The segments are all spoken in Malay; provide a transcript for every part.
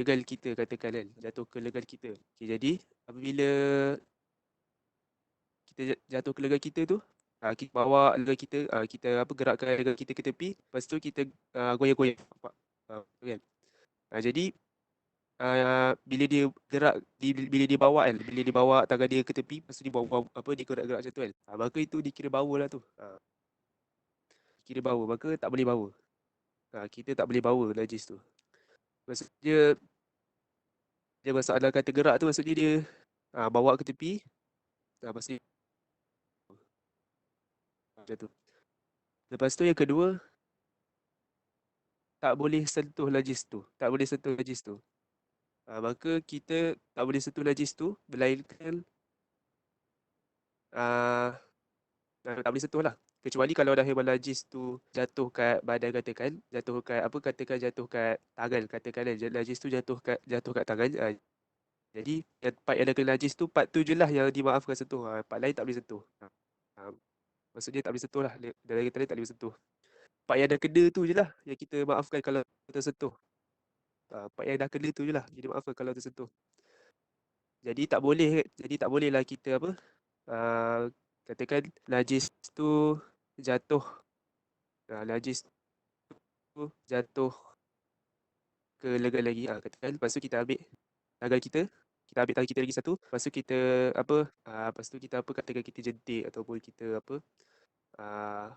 legal kita katakan kan, jatuh ke legal kita. Okay, jadi apabila kita jatuh ke legal kita tu, kita bawa legal kita, kita apa gerakkan legal kita ke tepi, lepas tu kita goyang-goyang. Nampak? Kan? Jadi bila dia gerak, bila dia bawa kan, bila dia bawa tangan dia ke tepi, lepas tu dia bawa apa, dia gerak-gerak macam tu kan. Maka itu dikira bawa lah tu. Kira bawa, maka tak boleh bawa. Kita tak boleh bawa najis tu. Maksudnya dia masalah kata gerak tu, maksudnya dia bawa ke tepi, maksudnya macam tu. Lepas tu yang kedua, tak boleh sentuh najis tu. Tak boleh sentuh najis tu. Maka kita tak boleh sentuh najis tu, melainkan uh, tak boleh sentuh lah. Kecuali kalau dah memang najis tu jatuh kat badan katakan, jatuh kat apa, katakan jatuh kat tangan katakan kan, najis tu jatuh kat tangan. Jadi yang part yang ada kena najis tu, part tu je lah yang dimaafkan sentuh. Part lain tak boleh sentuh. Maksudnya tak boleh sentuh lah. Dari kata lain tak boleh sentuh. Part yang dah kena tu je lah yang kita maafkan kalau tersentuh. Part yang dah kena tu je lah jadi maafkan kalau tersentuh. Jadi tak boleh lah kita apa, uh, katakan najis tu jatuh, najis tu jatuh ke legal lagi, katakan lepas tu kita ambil tangan kita, ambil tangan kita lagi satu, lepas tu kita apa, lepas tu kita apa, katakan kita jentik ataupun kita apa, uh,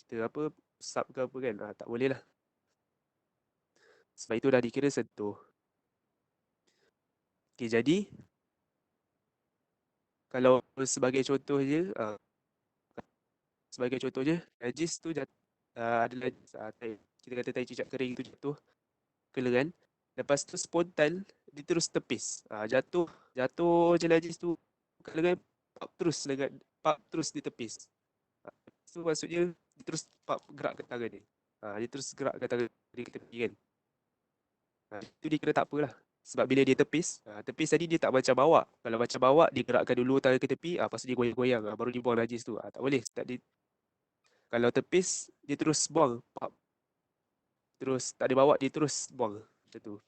kita apa, sap ke apa kan, tak boleh lah, sebab itu dah dikira sentuh. Okay, jadi kalau sebagai contoh je, najis tu adalah kita kata tai cicak kering tu jatuh ke lengan, lepas tu spontan dia terus tepis, jatuh jatuh je najis tu ke lengan, pap terus lengan, pap terus dia tepis. So maksudnya dia terus pap gerak ke tangan dia, dia terus gerak ke tangan dia ke tepi kan. Itu dia kira tak apalah, sebab bila dia tepis, tepis tadi dia tak macam bawa. Kalau macam bawa, dia gerakkan dulu tangan ke tepi, lepas tu dia goyang-goyang, baru dia buang najis tu. Tak boleh, tak dia, kalau tepis dia terus buang, pap, terus tak ada bawa, dia terus buang macam tu.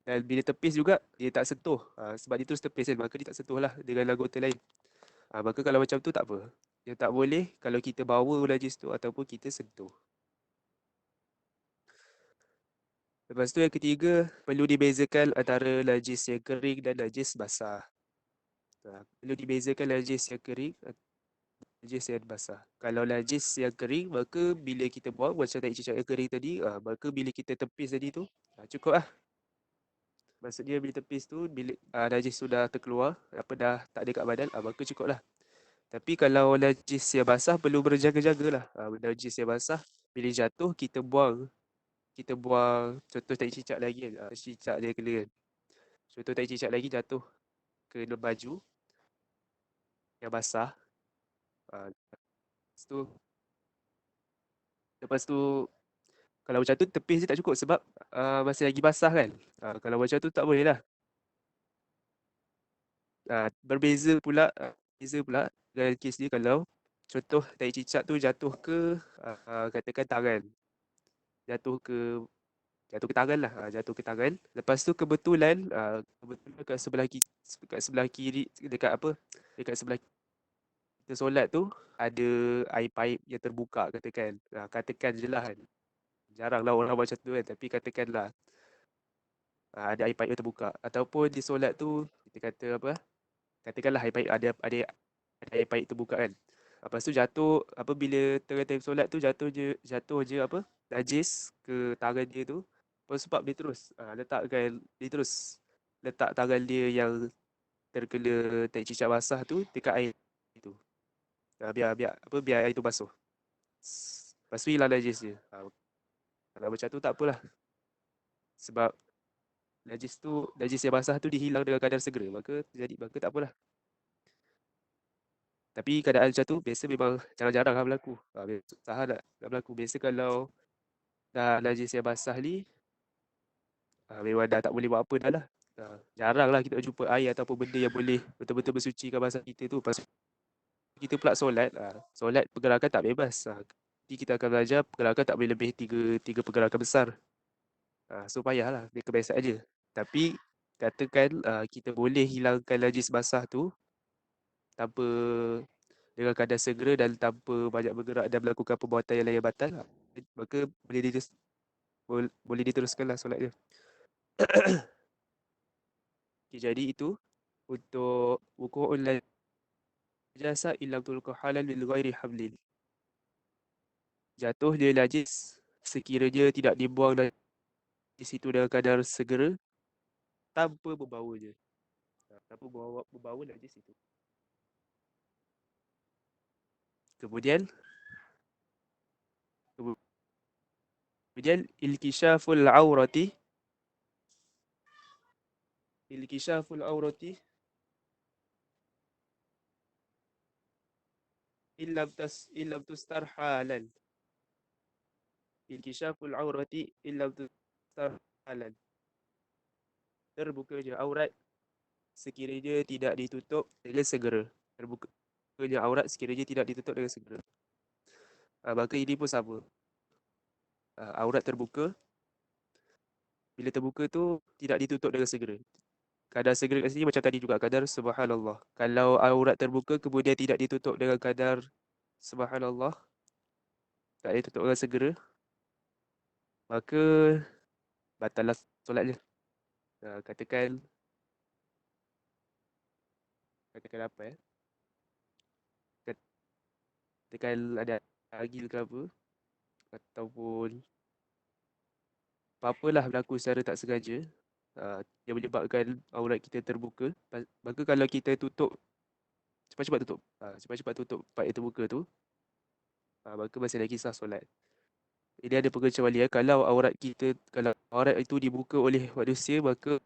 Dan bila tepis juga dia tak sentuh, sebab dia terus tepis kan, maka dia tak sentuh lah dengan anggota lain. Maka kalau macam tu tak apa. Yang tak boleh kalau kita bawa najis tu ataupun kita sentuh. Lepas tu yang ketiga, perlu dibezakan antara najis yang kering dan najis basah. Perlu dibezakan najis yang kering dan najis yang basah. Kalau najis yang kering, maka bila kita buang macam tai cicak yang kering tadi, maka bila kita tepis tadi tu, cukup lah. Maksudnya bila tepis tu, bila najis sudah terkeluar, apa dah tak ada kat badan, maka cukup lah. Tapi kalau najis yang basah, perlu berjaga-jaga lah. Najis yang basah, bila jatuh, kita buang. Kita buang, contoh tai cicak lagi kan, cicak dia kena kan. Contoh tai cicak lagi jatuh ke baju yang basah. Lepas tu, lepas tu kalau macam tu tepis je tak cukup sebab masih lagi basah kan. Kalau macam tu tak boleh lah. Berbeza pula dengan kes dia kalau contoh tai cicak tu jatuh ke katakan tangan. Jatuh ke jatuh ke tangan lah, jatuh ke tangan. Lepas tu kebetulan kat sebelah kiri dekat apa? Dekat sebelah kita solat tu ada air paip yang terbuka katakan. Katakan je lah kan. Jaranglah orang macam tu kan, tapi katakanlah ada air pipe yang terbuka ataupun di solat tu kita kata apa, katakanlah air pipe ada air pipe terbuka kan, lepas tu jatuh apa, bila tengah time solat tu jatuh je apa, najis ke tangan dia tu, lepas tu sebab dia terus letak tangan dia yang terkena tai cicak basah tu dekat air itu, biar air tu basuh, lepas tu hilang najis dia. Kalau macam tu tak apalah, sebab najis yang basah tu dihilang dengan kadar segera, maka tak apalah. Tapi keadaan macam tu biasa memang jarang-jarang lah berlaku. Biasa nak berlaku. Biasa kalau dah najis yang basah ni, memang dah tak boleh buat apa dah lah. Jarang lah kita jumpa air ataupun benda yang boleh betul-betul bersucikan basah kita tu. Lepas kita pula solat, solat pergerakan tak bebas. Nanti kita akan belajar pergerakan tak boleh lebih tiga pergerakan besar. So payahlah, dia kebiasaan je. Tapi katakan kita boleh hilangkan najis basah tu tanpa dengan keadaan segera dan tanpa banyak bergerak dan melakukan perbuatan yang lain yang batal, maka boleh diteruskanlah solat dia. Okay, jadi itu untuk wuqu'ul najasa illam tulqa halal lil ghairi hamlin. Jatuh dia najis sekiranya tidak dibuang dari situ dengan kadar segera tanpa berbau je. Tanpa berbau najis itu. Kemudian kemudian ilkishaful aurati illam tustar halal. Ilkishaful aurati illam tustar halal. Terbukanya aurat sekiranya tidak ditutup dengan segera. Terbukanya aurat sekiranya tidak ditutup dengan segera. Maka ini pun sama. Aurat terbuka, bila terbuka tu tidak ditutup dengan segera. Kadar segera kat sini macam tadi juga, kadar subhanallah. Kalau aurat terbuka kemudian tidak ditutup dengan kadar subhanallah, tak ditutup dengan segera, maka batallah solatnya. Katakan apa ya? Katakan ada agil ke apa, ataupun apa-apalah berlaku secara tak sengaja, yang menyebabkan aurat kita terbuka. Maka kalau kita tutup, cepat-cepat tutup. Cepat-cepat tutup part yang terbuka tu, maka masih lagi sah solat. Ini ada pengecualian, kalau aurat itu dibuka oleh manusia, maka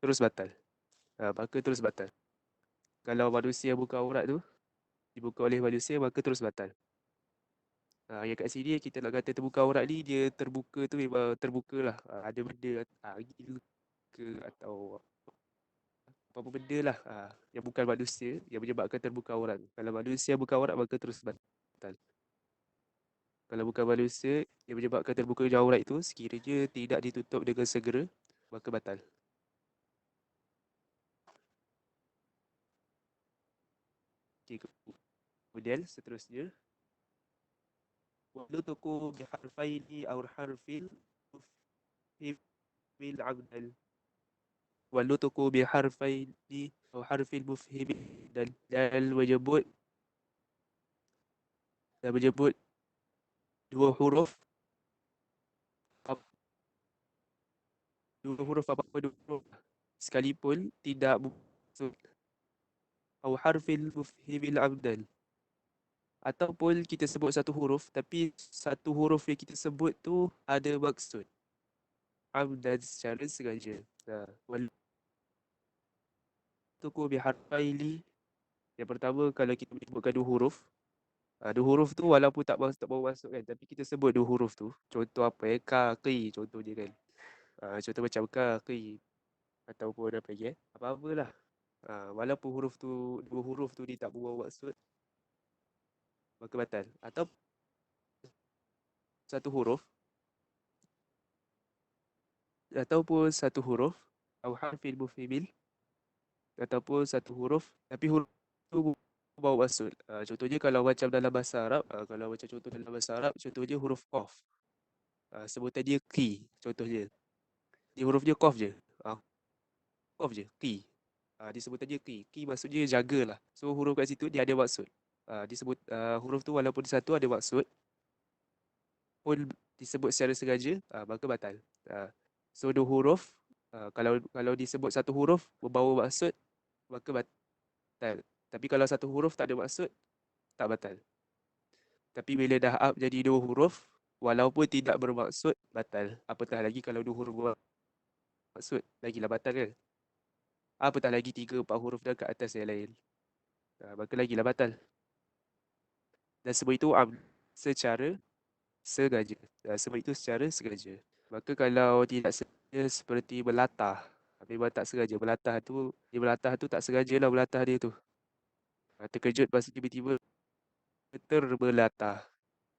terus batal. Maka terus batal. Kalau manusia buka aurat tu dibuka oleh manusia, maka terus batal. Yang kat sini kita nak kata terbuka aurat ni, dia terbuka tu memang terbuka lah. Ada benda agil ke atau apa-apa benda lah yang bukan manusia yang menyebabkan terbuka aurat. Kalau manusia buka aurat, maka terus batal. Kalau bukan manusia yang menyebabkan terbuka aurat itu sekiranya tidak ditutup dengan segera, maka batal. Okay, kemudian seterusnya, walutuku biharfaini aw harfil mufhimil abdal. Walutuku biharfaini aw harfil mufhimil dan menyebut dua huruf apa-apa dua huruf sekalipun tidak bermaksud, aw harfil mufhimil abdal, ataupun kita sebut satu huruf tapi satu huruf yang kita sebut tu ada maksud amdan, secara sengaja. Wal tuku biharfaili, yang pertama kalau kita menyebutkan dua huruf, dua huruf tu walaupun tak bawa masuk kan, tapi kita sebut dua huruf tu, contoh apa ya, ka qi contohnya kan. Contoh macam ka qi ataupun apa lagi apa-apalah. Walaupun dua huruf tu dia tak bawa maksud, maka batal. Atau satu huruf satu huruf atau harfil mufhimin, ataupun satu huruf tapi huruf tu bawa maksud. Contohnya kalau macam dalam bahasa Arab, kalau macam contoh dalam bahasa Arab, contohnya huruf qaf. Sebutan dia qi contohnya. Dia huruf dia qaf je. Qaf je, qi. Dia sebutan dia qi. Qi maksudnya jagalah. So huruf kat situ dia ada maksud. Disebut huruf tu walaupun satu ada maksud, pun disebut secara sengaja, maka batal. So dua huruf, kalau disebut satu huruf membawa maksud, maka batal. Tapi kalau satu huruf tak ada maksud, tak batal. Tapi bila dah up jadi dua huruf, walaupun tidak bermaksud, batal. Apatah lagi kalau dua huruf bermaksud, lagilah batal kan. Apatah lagi tiga, empat huruf dah ke atas yang lain, maka lagilah batal. Dan semua itu secara sengaja. Semua itu secara sengaja. Maka kalau tidak sengaja seperti berlatah, memang tak sengaja. Berlatah tu tak sengaja lah berlatah dia tu. Terkejut pasal tiba-tiba terbelatah.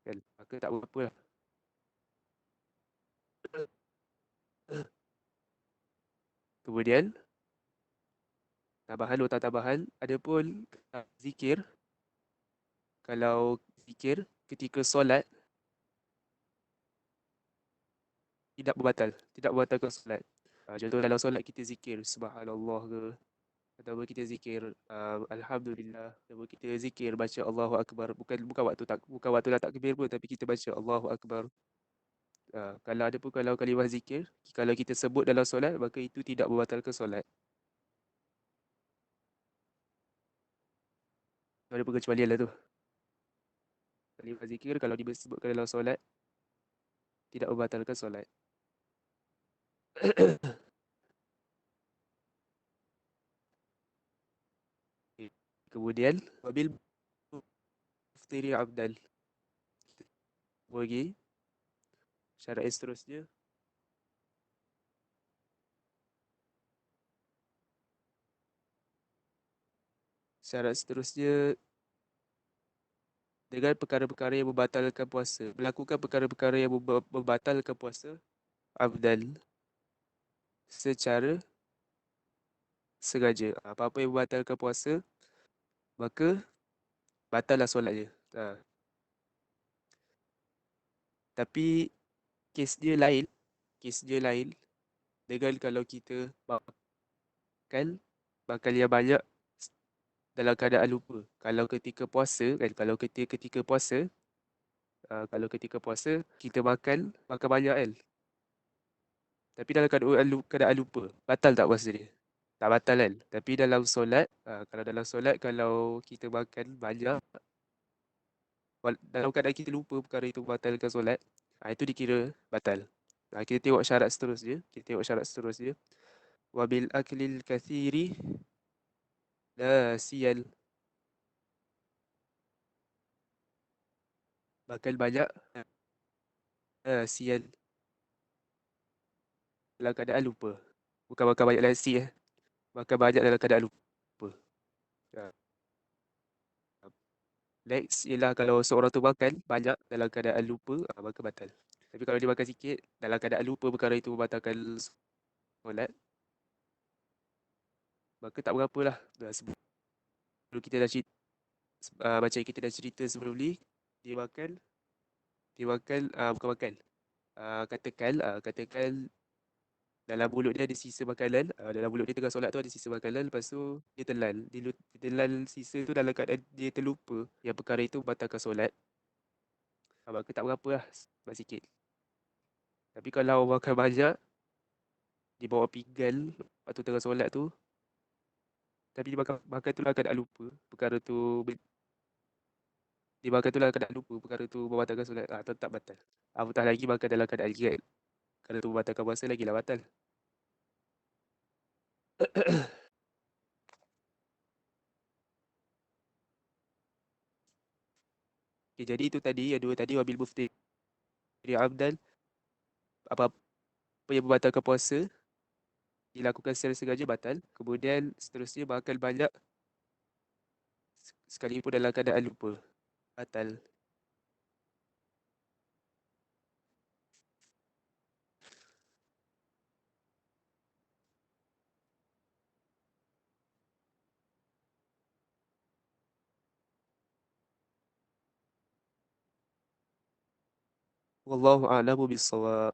Kan? Maka tak apa-apa lah. Kemudian tambahan nota tambahan, ada pun zikir. Kalau zikir ketika solat tidak membatalkan solat. Contoh dalam solat kita zikir subhanallah ke, ataupun kita zikir alhamdulillah, ataupun kita zikir baca Allahu akbar, bukan waktu nak takbir pun, tapi kita baca Allahu akbar. Kalau ada pun kalau kalimah zikir, kalau kita sebut dalam solat, maka itu tidak membatalkan solat. Ada pengecualian lah tu. Kalimah zikir kalau disebutkan dalam solat, tidak membatalkan solat. Kemudian wabil muftiri abdal. Bagi syarat yang seterusnya, syarat seterusnya dengan perkara-perkara yang membatalkan puasa. Melakukan perkara-perkara yang membatalkan puasa abdal secara sengaja. Apa-apa yang membatalkan puasa, maka batallah solatnya. Tapi kes dia lain. Kes dia lain dengan kalau kita makan yang banyak dalam keadaan lupa. Kalau ketika puasa kan, kalau ketika puasa kita makan banyak kan. Tapi dalam keadaan lupa, batal tak puasa dia? Tak batal kan? Tapi dalam solat, kalau dalam solat kalau kita makan banyak dalam keadaan kita lupa perkara itu batalkan solat, itu dikira batal. Kita tengok syarat seterusnya. Wabil aklil kathiri nasiyan. Makan banyak nasiyan dalam keadaan lupa. Bukan makan banyak nasi Makan banyak dalam keadaan lupa. Ha. Next ialah kalau seorang tu makan banyak dalam keadaan lupa, maka batal. Tapi kalau dia makan sikit dalam keadaan lupa perkara itu membatalkan solat, maka tak berapalah. Sebelum kita dah cerita, macam kita dah cerita sebelum ni, dia makan, bukan makan. Katakan dalam mulut dia ada sisa makanan, dalam mulut dia tengah solat tu ada sisa makanan, lepas tu dia telan. Dia telan sisa tu dalam keadaan dia terlupa yang perkara itu membatalkan solat. Maka tak berapa lah, sebab sikit. Tapi kalau makan banyak, dia bawa pinggan waktu tengah solat tu, tapi dia makan tu dalam keadaan lupa, perkara tu dia makan tu dalam keadaan lupa, perkara tu membatalkan solat, tetap batal. Apatah lagi makan dalam keadaan ingat, kalau tu membatalkan puasa lagi lah batal. Okay, jadi itu tadi, yang dua tadi, wabil mufti abdan, apa-apa yang membatalkan puasa dilakukan secara sengaja batal. Kemudian seterusnya makan banyak sekalipun dalam keadaan lupa, batal. Wallahu a'lamu bissawab.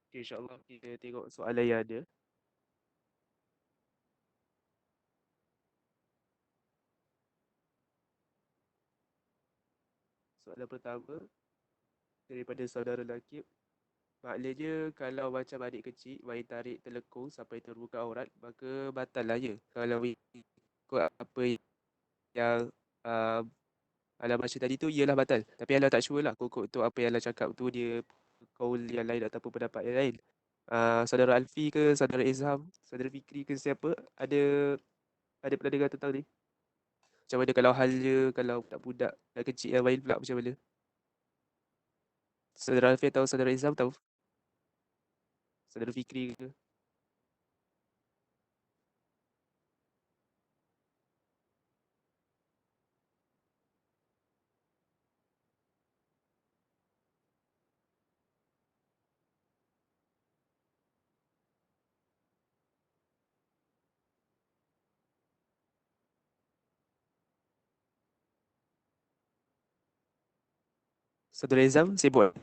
Okay, InsyaAllah kita tengok soalan yang ada. Soalan pertama daripada saudara Lakib. Maknanya kalau macam adik kecil main tarik telekung sampai terbuka aurat, maka batal lah ya. Kalau ikut apa yang uh, Alah baca tadi tu ialah batal. Tapi Alah tak sure lah kok tu apa yang Alah cakap tu dia kaul yang lain ataupun pendapat yang lain. Saudara Alfi ke, saudara Izham, saudara Fikri ke siapa ada pernah dengar tentang ni? Macam mana kalau halnya kalau budak-budak dah kecil yang main pula macam mana? Saudara Alfi tahu, saudara Izham tahu? Saudara Fikri. Saudara Izam sibuk.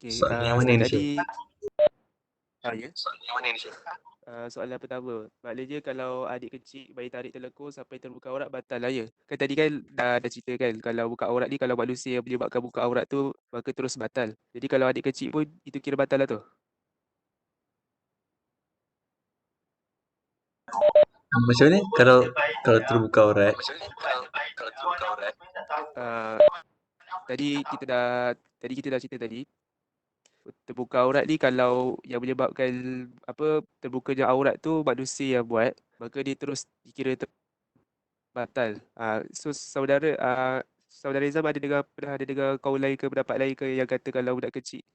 Okey, Soalan yang mana seperti ni, tadi Syed? ya. Soalan pertama, maknanya kalau adik kecil bayi tarik telekung sampai terbuka aurat batal lah ya? Kan tadi kan dah cerita kan, kalau buka aurat ni kalau manusia yang menyebabkan buka aurat tu maka terus batal. Jadi kalau adik kecil pun itu kira batal lah tu. Macam ni kalau terbuka aurat? Uh, tadi kita dah cerita tadi, terbuka aurat ni kalau yang menyebabkan apa terbukanya aurat tu manusia yang buat, maka dia terus dikira batal. So saudara Izam pernah ada dengar kaul lain ke pendapat lain ke yang kata kalau budak kecil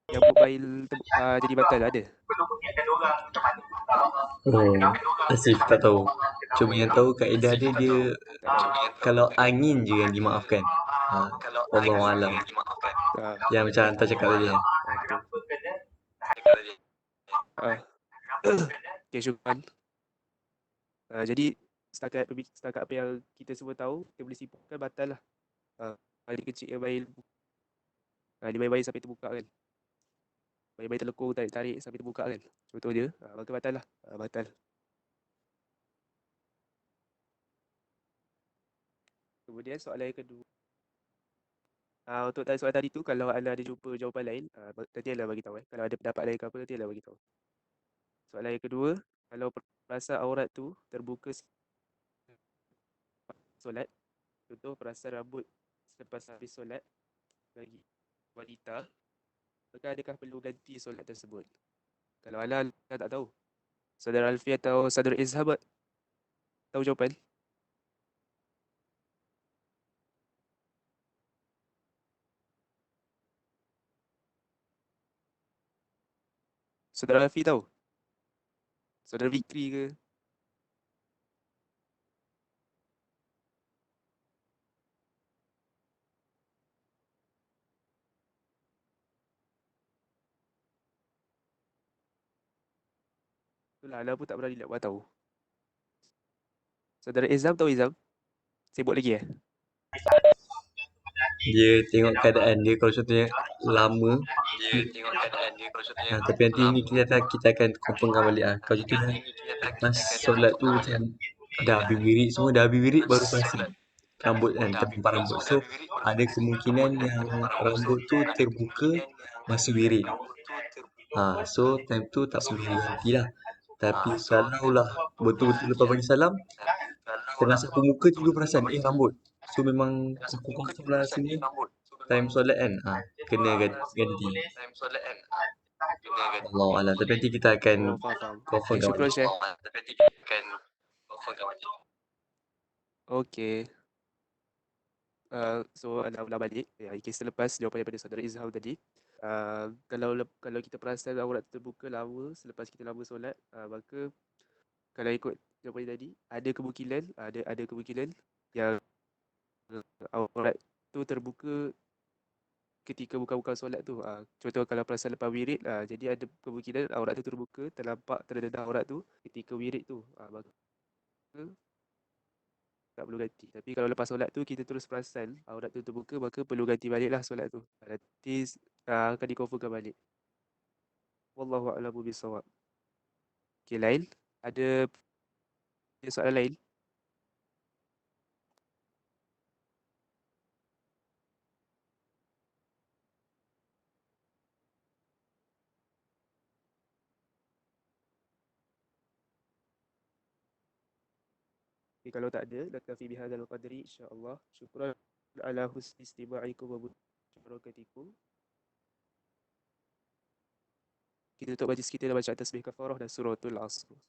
nyambut bayi jadi batal ada? Oh, Asif tak tahu. Cuma yang tahu kaedah dia Tak tahu. kalau angin je yang dimaafkan. Wallahualam. Ah, Yang macam hantar cakap tadi kan. betul. Ah. Okay, syukran. Jadi setakat apa yang kita semua tahu, kita boleh simpulkan batal lah. Adik kecil yang dia main bayi sampai terbuka kan. Bayi-bayi terlekung tarik-tarik sampai terbuka kan. Contohnya, maka batal lah. Batal. Kemudian soalan yang kedua. Untuk soalan tadi tu, kalau anda ada jumpa jawapan lain, nanti anda bagi tahu. Kalau ada pendapat lain ke apa, nanti anda bagi tahu. Soalan yang kedua, kalau perasaan aurat tu terbuka solat, contoh perasan rambut selepas habis solat bagi wanita, maka adakah perlu ganti solat tersebut? Kalau anda tak tahu, Saudara Alfi atau Saudara Izhab tahu jawapan? Saudara Alfi tahu? Saudara Fikri ke? Itulah, anda pun tak berani nak buat tahu. Saudara Izham tahu Izham? Sibuk lagi eh? Dia tengok keadaan dia kalau contohnya lama. Tapi nanti ni kita akan confirmkan balik ah. Kalau contohnya lepas solat tu macam dah habis wirid semua, dah habis wirid baru perasan rambut kan, terpempat rambut. So, ada kemungkinan yang rambut tu terbuka masa wirid. So time tu tak perlu ganti lah. Tapi kalau lah betul-betul lepas bagi salam, tengah sapu muka tiba perasan, rambut. So memang confirm lah sini time solat kan, kena ganti. Allahualam. Tapi nanti kita akan Oh, faham. Okay, confirmkan syukran balik. Syekh. Okay. So anda ulang balik kes selepas jawapan daripada saudara Izham tadi. Kalau kita perasan aurat terbuka lama selepas kita lama solat, maka kalau ikut jawapan tadi ada kemungkinan yang aurat tu terbuka ketika buka-buka solat tu. Contoh kalau perasan lepas wirid, jadi ada kemungkinan aurat tu terbuka, terdedah aurat tu ketika wirid tu. Maka tak perlu ganti. Tapi kalau lepas solat tu kita terus perasan aurat tu terbuka, maka perlu ganti baliklah solat tu. Nanti akan dikonfirmkan balik. Wallahu a'lamu bisawab. Okay, lain? Ada soalan lain? Okay, kalau tak ada, naktafi bihadzal qadri insya-Allah. Syukran ala husni istima'ikum wa barakatikum. Kita tutup majlis kita dengan bacaan tasbih kafarah dan suratul Asr.